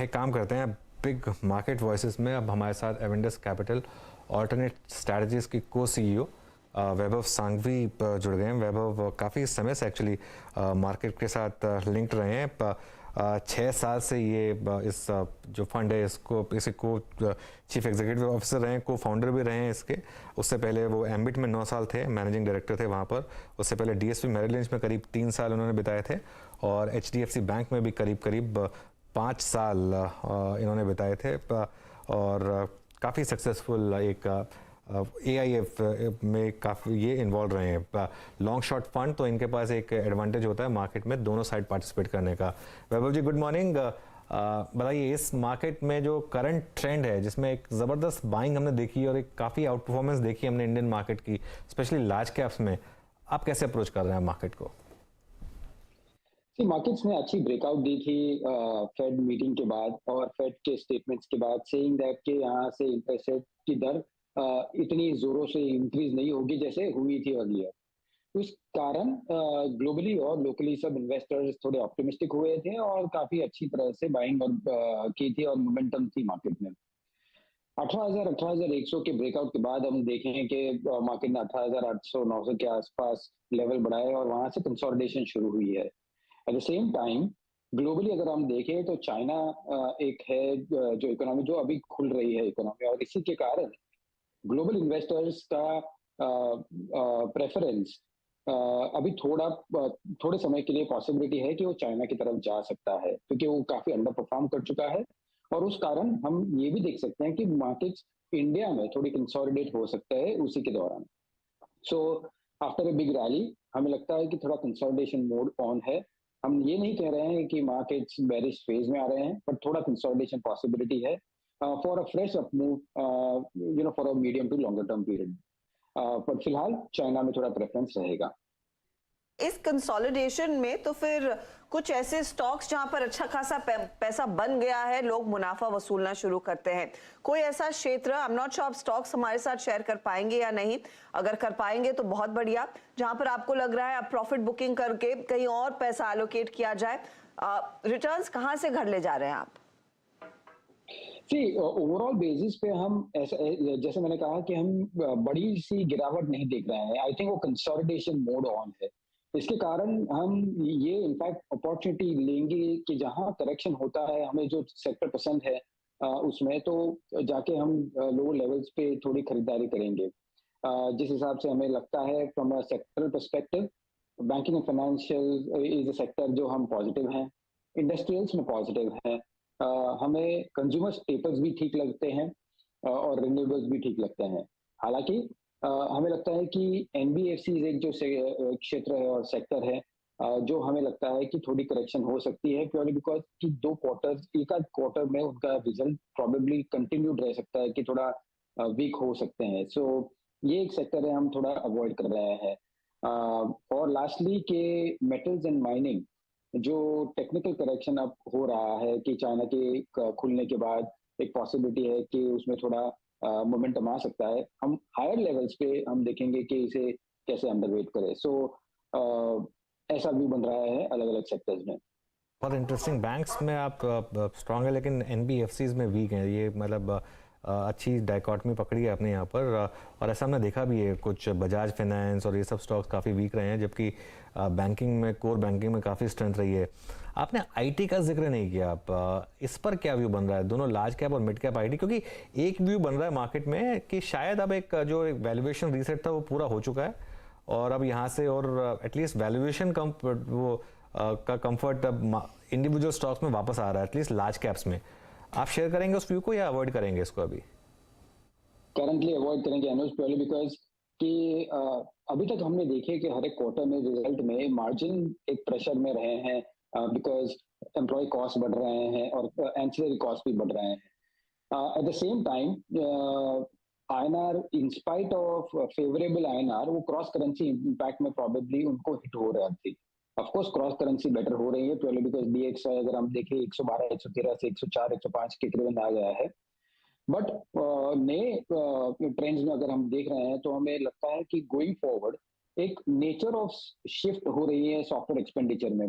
एक काम करते हैं बिग मार्केट वॉइसेस में। अब हमारे साथ एवेंडस कैपिटल ऑल्टरनेट स्ट्रैटेजीज की को सीईओ वैभव सांघवी जुड़ गए हैं। वैभव काफ़ी समय से एक्चुअली मार्केट के साथ लिंक्ड रहे हैं। 6 साल से ये इस जो फंड है इसको चीफ एग्जीक्यूटिव ऑफिसर रहे हैं, को फाउंडर भी रहे हैं इसके। उससे पहले वो एम्बिट में 9 साल थे, मैनेजिंग डायरेक्टर थे वहाँ पर। उससे पहले डीएसपी मैरिल लिंच में करीब 3 साल उन्होंने बिताए थे और एचडीएफसी बैंक में भी करीब 5 साल इन्होंने बिताए थे और काफ़ी सक्सेसफुल एक एआईएफ में काफ़ी ये इन्वॉल्व रहे हैं। लॉन्ग शॉर्ट फंड तो इनके पास एक एडवांटेज होता है मार्केट में दोनों साइड पार्टिसिपेट करने का। वैभव जी गुड मॉर्निंग। बताइए इस मार्केट में जो करंट ट्रेंड है जिसमें एक ज़बरदस्त बाइंग हमने देखी और एक काफ़ी आउट परफॉर्मेंस देखी हमने इंडियन मार्केट की, स्पेशली लार्ज कैप्स में, आप कैसे अप्रोच कर रहे हैं मार्केट को? मार्केट्स ने अच्छी ब्रेकआउट दी थी फेड मीटिंग के बाद और फेड के स्टेटमेंट्स के बाद, सेइंग दैट कि यहाँ से इंटरेस्ट रेट की दर इतनी जोरों से इंक्रीज नहीं होगी जैसे हुई थी अर्लियर। उस कारण ग्लोबली और लोकली सब इन्वेस्टर्स थोड़े ऑप्टिमिस्टिक हुए थे और काफी अच्छी तरह से बाइंग और की थी और मोमेंटम थी मार्केट में। 18,100 के ब्रेकआउट के बाद हम देखें कि मार्केट ने 18,800-900 के आसपास लेवल बढ़ाए और वहां से कंसोलिडेशन शुरू हुई है। At the same time globally अगर हम देखें तो चाइना एक है जो इकोनॉमी जो अभी खुल रही है इकोनॉमी, और इसी के कारण ग्लोबल इन्वेस्टर्स का प्रेफरेंस अभी थोड़े समय के लिए पॉसिबिलिटी है कि वो चाइना की तरफ जा सकता है, क्योंकि वो काफी अंडर परफॉर्म कर चुका है। और उस कारण हम ये भी देख सकते हैं कि मार्केट्स इंडिया में थोड़ी कंसोलिडेट हो सकता है उसी के दौरान। So after a big rally हमें लगता है कि थोड़ा कंसोलिडेशन मोड ऑन है। हम ये नहीं कह रहे हैं कि मार्केट्स बेरिश फेज में आ रहे हैं, बट थोड़ा कंसोलिडेशन पॉसिबिलिटी है for a fresh up move for a medium to longer term period. पर फिलहाल चाइना में थोड़ा प्रेफरेंस रहेगा। इस कंसोलिडेशन में तो फिर कुछ ऐसे स्टॉक्स जहां पर अच्छा खासा पैसा बन गया है, लोग मुनाफा वसूलना शुरू करते हैं, कोई ऐसा क्षेत्र, आई एम नॉट श्योर आप स्टॉक्स हमारे साथ शेयर कर पाएंगे या नहीं, अगर कर पाएंगे तो बहुत बढ़िया, जहां पर आपको लग रहा है अब प्रॉफिट बुकिंग करके कहीं और पैसा एलोकेट किया जाए, रिटर्न्स कहां से घर ले जा रहे हैं आप? ओवरऑल बेसिस पे हम ऐसा, जैसे मैंने कहा कि हम बड़ी सी गिरावट नहीं देख रहे हैं। आई थिंक वो कंसोलिडेशन मोड ऑन है। इसके कारण हम ये इनफैक्ट अपॉर्चुनिटी लेंगे कि जहां करेक्शन होता है, हमें जो सेक्टर पसंद है उसमें तो जाके हम लोअर लेवल्स पे थोड़ी खरीदारी करेंगे। जिस हिसाब से हमें लगता है from a sectoral perspective, banking and financial is a sector जो हम पॉजिटिव हैं, इंडस्ट्रियल्स में पॉजिटिव हैं। हमें कंज्यूमर स्टेपल्स भी ठीक लगते हैं और रिन्यूएबल्स भी ठीक लगते हैं। हालांकि हमें लगता है कि एनबीएफसी एक जो क्षेत्र है और सेक्टर है जो हमें लगता है कि थोड़ी करेक्शन हो सकती है, प्योरली बिकॉज कि 2 क्वार्टर, एक आध क्वार्टर में उनका रिजल्ट प्रॉबेबली कंटिन्यूड रह सकता है कि थोड़ा वीक हो सकते हैं। सो ये एक सेक्टर है हम थोड़ा अवॉइड कर रहे हैं। और लास्टली के मेटल्स एंड माइनिंग, जो टेक्निकल करेक्शन अब हो रहा है कि चाइना के खुलने के बाद एक पॉसिबिलिटी है कि उसमें थोड़ा मोमेंटम आ सकता है। हम हायर लेवल्स पे हम देखेंगे कि इसे कैसे अंडरवेट करें। सो ऐसा व्यू बन रहा है अलग अलग सेक्टर्स में। बहुत इंटरेस्टिंग। बैंक्स में आप स्ट्रांग है लेकिन एनबीएफसीज में वीक हैं, ये मतलब अच्छी डाइकॉटमी पकड़ी है आपने यहाँ पर। और ऐसा हमने देखा भी है, कुछ बजाज फाइनेंस और ये सब स्टॉक्स काफ़ी वीक रहे हैं, जबकि बैंकिंग में, कोर बैंकिंग में काफ़ी स्ट्रेंथ रही है। आपने आईटी का जिक्र नहीं किया, आप इस पर क्या व्यू बन रहा है, दोनों लार्ज कैप और मिड कैप आईटी? क्योंकि एक व्यू बन रहा है मार्केट में कि शायद अब एक जो वैल्यूएशन रीसेट था वो पूरा हो चुका है और अब यहाँ से और एटलीस्ट वैल्यूएशन कम वो का कंफर्ट अब इंडिविजुअल स्टॉक्स में वापस आ रहा है, एटलीस्ट लार्ज कैप्स में। आप शेयर करेंगे उस व्यू को या अवॉइड करेंगे इसको? अभी करंटली अवॉइड करेंगे अनुज, प्योरली बिकॉज कि अभी तक हमने देखे कि हर एक क्वार्टर में रिजल्ट में मार्जिन एक प्रेशर में रहे हैं बिकॉज एम्प्लॉय कॉस्ट बढ़ रहे हैं और एंसिलरी कॉस्ट भी बढ़ रहे हैं। At the same time INR, in spite of favourable INR, वो क्रॉस करेंसी इंपैक्ट में प्रॉबेबली उनको हिट हो रहा थी। Of course cross currency better हो रही है प्योरली बिकॉज डीएक्सआई अगर हम देखें 112, 113 से 104, 105 के करीब आ गया है। बट नए ट्रेंड्स में अगर हम देख रहे हैं तो हमें लगता है कि गोइंग फॉरवर्ड एक नेचर ऑफ शिफ्ट हो रही है सॉफ्टवेयर एक्सपेंडिचर में।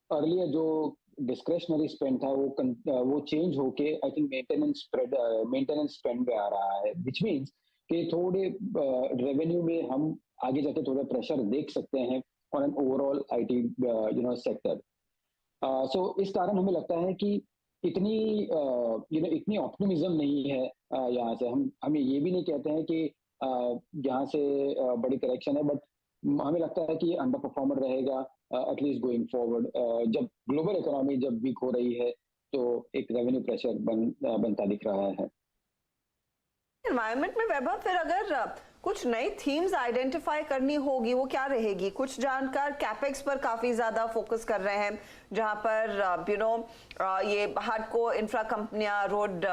अर्लियर जो डिस्क्रेशनरी स्पेंड था वो चेंज होके आई थिंक मेंटेनेंस स्पेंड पे आ रहा है, व्हिच मींस कि थोड़े रेवेन्यू में हम आगे जाके थोड़ा प्रेशर देख सकते हैं on an overall IT sector. So इस कारण हमें लगता है कि इतनी इतनी ऑप्टिमिज्म नहीं है यहाँ से। हमें ये भी नहीं कहते हैं कि यहाँ से बड़ी करेक्शन है, बट हमें लगता है कि ये अंडर परफॉर्मर रहेगा एटलीस्ट गोइंग फॉरवर्ड। जब ग्लोबल इकोनॉमी जब वीक हो रही है तो एक रेवेन्यू प्रेशर बनता दिख रहा है। एनवायरनमेंट में वैभव, फिर अगर कुछ नई थीम्स आइडेंटिफाई करनी होगी, वो क्या रहेगी? कुछ जानकार कैपेक्स पर काफी ज्यादा फोकस कर रहे हैं, जहां पर ये हार्डकोर इंफ्रा कंपनियां, रोड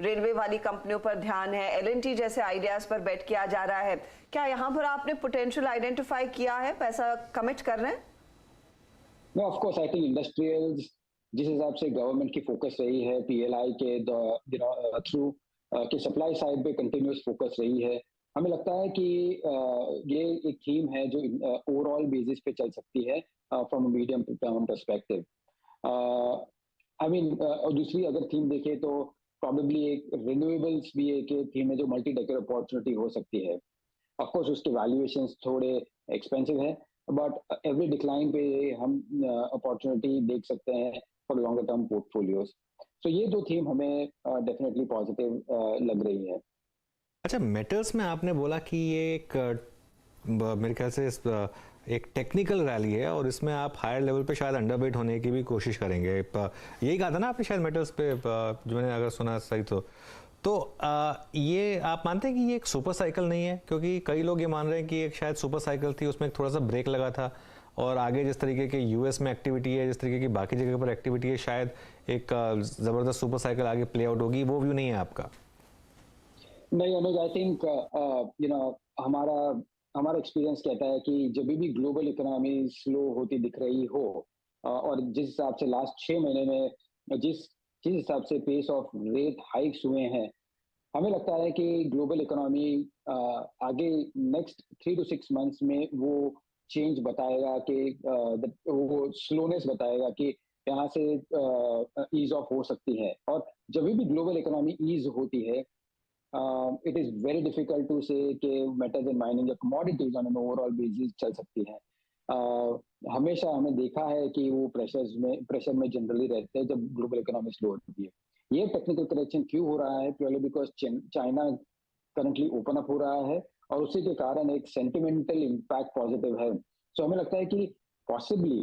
रेलवे वाली कंपनियों पर ध्यान है, एलएनटी जैसे आइडियाज पर बेट किया जा रहा है। क्या यहाँ पर आपने पोटेंशियल आइडेंटिफाई किया है, पैसा कमिट कर रहे हैं? No, of course I think industrials जिस हिसाब से गवर्नमेंट की फोकस रही है पीएलआई के थ्रू कि सप्लाई साइड पे कंटिन्यूस फोकस रही है, हमें लगता है कि ये एक थीम है जो ओवरऑल बेसिस पे चल सकती है from a medium term perspective. I mean दूसरी अगर थीम देखें तो प्रॉबेबली एक रिन्यूएबल्स भी एक थीम है जो मल्टी डेकेड अपॉर्चुनिटी हो सकती है। ऑफ कोर्स उसके वैल्यूएशंस थोड़े एक्सपेंसिव है, बट एवरी डिक्लाइन पे हम अपॉर्चुनिटी देख सकते हैं फॉर लॉन्गर टर्म पोर्टफोलियोज। तो ये दो थीम हमें डेफिनेटली पॉजिटिव लग रही है। अच्छा, मेटल्स में आपने बोला कि ये एक मेरे ख्याल से एक टेक्निकल रैली है और इसमें आप हायर लेवल पे शायद अंडरवेट होने की भी कोशिश करेंगे, यही कहा था ना आपने शायद मेटल्स पे, जो मैंने अगर सुना सही तो ये आप मानते हैं कि ये एक सुपर साइकिल नहीं है? क्योंकि कई लोग ये मान रहे हैं कि एक शायद सुपर साइकिल थी, उसमें एक थोड़ा सा ब्रेक लगा था और आगे जिस तरीके के यूएस में एक्टिविटी है, जिस तरीके की बाकी जगह पर एक्टिविटी है, शायद एक ज़बरदस्त सुपर साइकिल आगे प्ले आउट होगी। वो व्यू नहीं है आपका? नहीं अनुज, आई थिंक हमारा एक्सपीरियंस कहता है कि जब भी ग्लोबल इकोनॉमी स्लो होती दिख रही हो और जिस हिसाब से लास्ट 6 महीने में जिस हिसाब से पेस ऑफ रेट हाइक्स हुए हैं, हमें लगता है कि ग्लोबल इकोनॉमी आगे नेक्स्ट 3 to 6 मंथ्स में वो चेंज बताएगा कि वो स्लोनेस बताएगा कि यहाँ से ईज ऑफ हो सकती है। और जब भी ग्लोबल इकोनॉमी ईज होती है, it is very difficult to say कि मेटल्स एंड माइनिंग या commodities on an overall basis चल सकती है। हमेशा हमने देखा है कि वो प्रेशर में जनरली रहते हैं जब ग्लोबल इकोनॉमी स्लो होती है। ये टेक्निकल करेक्शन क्यों हो रहा है? Purely because China currently open up हो रहा है और उसी के कारण एक सेंटिमेंटल इम्पैक्ट पॉजिटिव है। सो हमें लगता है कि possibly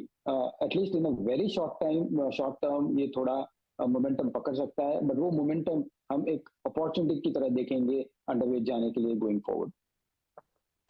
at least in a very short term ये थोड़ा मोमेंटम पकड़ सकता है, बट वो मोमेंटम हम एक अपॉर्चुनिटी की तरह देखेंगे अंडरवेट जाने के लिए गोइंग फॉरवर्ड।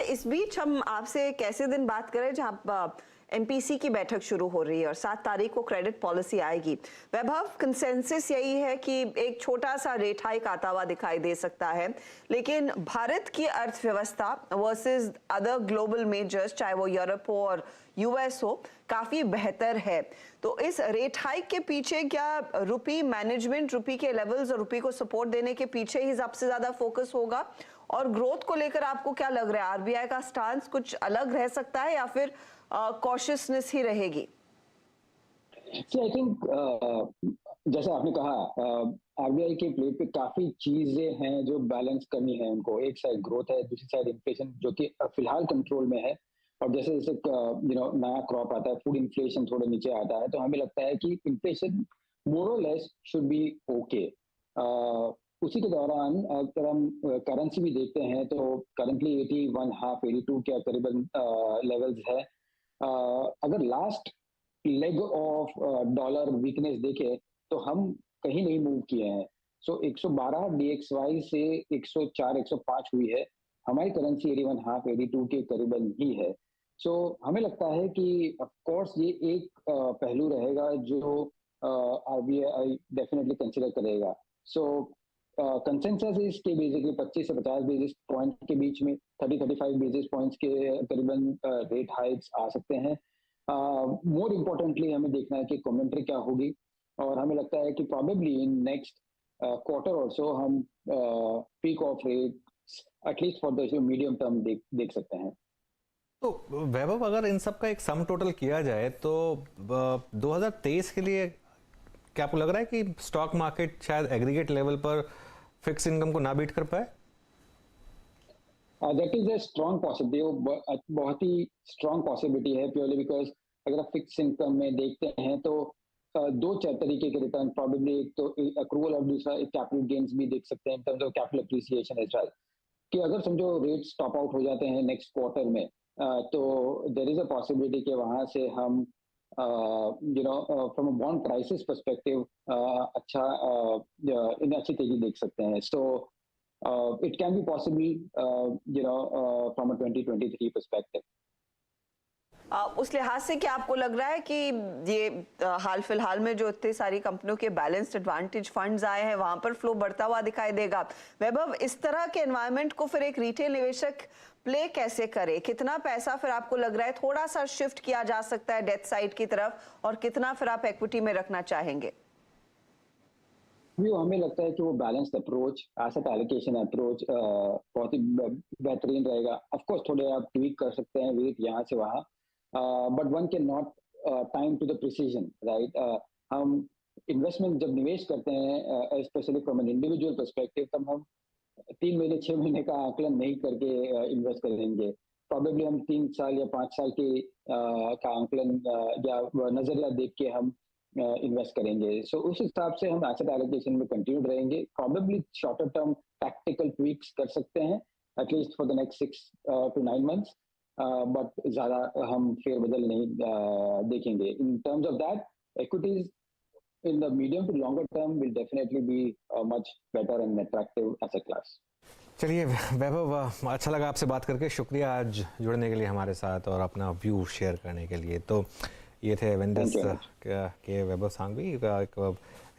इस बीच हम आपसे एक ऐसे दिन बात करें जहां एमपीसी की बैठक शुरू हो रही है और 7 तारीख को क्रेडिट पॉलिसी आएगी। वैभव, कंसेंसस यही है कि एक छोटा सा रेट हाइक आता हुआ दिखाई दे सकता है, लेकिन भारत की अर्थव्यवस्था वर्सेस अदर ग्लोबल मेजर्स, चाहे वो यूरोप हो और यूएस हो, काफी बेहतर है। तो इस रेट हाइक के पीछे क्या रुपी मैनेजमेंट, रुपी के लेवल्स और रुपी को सपोर्ट देने के पीछे ही सबसे ज्यादा फोकस होगा? और ग्रोथ को लेकर आपको क्या लग रहा है, आरबीआई का स्टांस कुछ अलग रह सकता है या फिर कॉशियसनेस ही रहेगी? आई थिंक जैसा आपने कहा, आरबीआई के प्लेट पे काफी चीजें हैं जो बैलेंस करनी है उनको। एक साइड ग्रोथ है, दूसरी साइड इन्फ्लेशन जो कि फिलहाल कंट्रोल में है, और जैसे जैसे नया क्रॉप आता है, फूड इन्फ्लेशन थोड़ा नीचे आता है, तो हमें लगता है कि इन्फ्लेशन मोर और लेस शुड बी ओके। उसी के दौरान अगर हम करेंसी भी देखते हैं तो करंटली 81.5 82 के करीबन लेवल्स है। अगर last leg of dollar weakness देखे तो हम कहीं नहीं मूव किए हैं। सो 112 DXY से 104 105 हुई है, हमारी करेंसी 81.5 82 के करीबन ही है। सो हमें लगता है कि ऑफ कोर्स ये एक पहलू रहेगा जो आरबीआई डेफिनेटली कंसिडर करेगा। सो कंसेंसस इज के बेसिकली 25 से 50 बेसिस पॉइंट के बीच में 30-35 बेसिस पॉइंट्स के करीबन रेट हाइक्स आ सकते हैं। मोर इम्पोर्टेंटली हमें देखना है कि कमेंट्री क्या होगी, और हमें लगता है कि प्रोबेबली इन नेक्स्ट क्वार्टर और सो हम peak of rate at least for the medium term देख सकते हैं। तो वैभव, अगर इन सब का एक सम टोटल किया जाए तो 2023 के लिए क्या आपको लग रहा है कि स्टॉक मार्केट शायद एग्रीगेट लेवल पर फिक्स इनकम को ना बीट कर पाए? That is a strong possibility, बहुत ही स्ट्रॉन्ग पॉसिबिलिटी है, प्योरली बिकॉज अगर आप फिक्स इनकम में देखते हैं तो दो तरीके के रिटर्न प्रॉबेबली, एक तो अक्रूवल और दूसरा एक कैपिटल गेन्स भी देख सकते हैं in terms of capital appreciation as well. कि अगर समझो रेट्स टॉप आउट हो जाते हैं नेक्स्ट क्वार्टर में, तो देयर इज अ पॉसिबिलिटी कि वहां से हम from a bond prices perspective अच्छा इन अच्छी तेजी देख सकते हैं। सो it can be possible, from a 2023 perspective. उस लिहाज से क्या आपको लग रहा है कि ये हाल फिलहाल में जो इतनी सारी कंपनियों के बैलेंस्ड एडवांटेज फंड्स आए हैं वहां पर फ्लो बढ़ता हुआ दिखाई देगा? वैभव, इस तरह के एनवायरनमेंट को फिर एक रिटेल निवेशक प्ले कैसे करे? कितना पैसा फिर आपको लग रहा है थोड़ा सा शिफ्ट किया जा सकता है डेथ साइड की तरफ, और कितना फिर आप इक्विटी में रखना चाहेंगे? हमें लगता है कि वो balanced approach, asset allocation approach बहुत ही बेहतरीन रहेगा। ऑफ कोर्स थोड़े आप ट्वीक कर सकते हैं वेट यहाँ से वहाँ, but one can not time to the precision, right? हम इन्वेस्टमेंट जब निवेश करते हैं, specially from an individual perspective, तब हम 3 महीने 6 महीने का आकलन नहीं करके इन्वेस्ट करेंगे। प्रॉबेबली हम 3 साल या 5 साल के का आकलन या नजरिया देख के हम इन्वेस्ट करेंगे। सो उस हिसाब से हम एसेट एलोकेशन में कंटिन्यू रहेंगे। Probably shorter term tactical tweaks कर सकते हैं at least for the next 6 to 9 months, but ज्यादा हम फेरबदल नहीं देखेंगे। इन terms of that, equities in the medium to longer term will definitely be a much better and attractive asset class. चलिए वैभव, अच्छा लगा आपसे बात करके, शुक्रिया आज जुड़ने के लिए हमारे साथ और अपना व्यू शेयर करने के लिए। तो ये थे एवेंडस के वैभव सांघवी।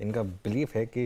इनका बिलीफ है कि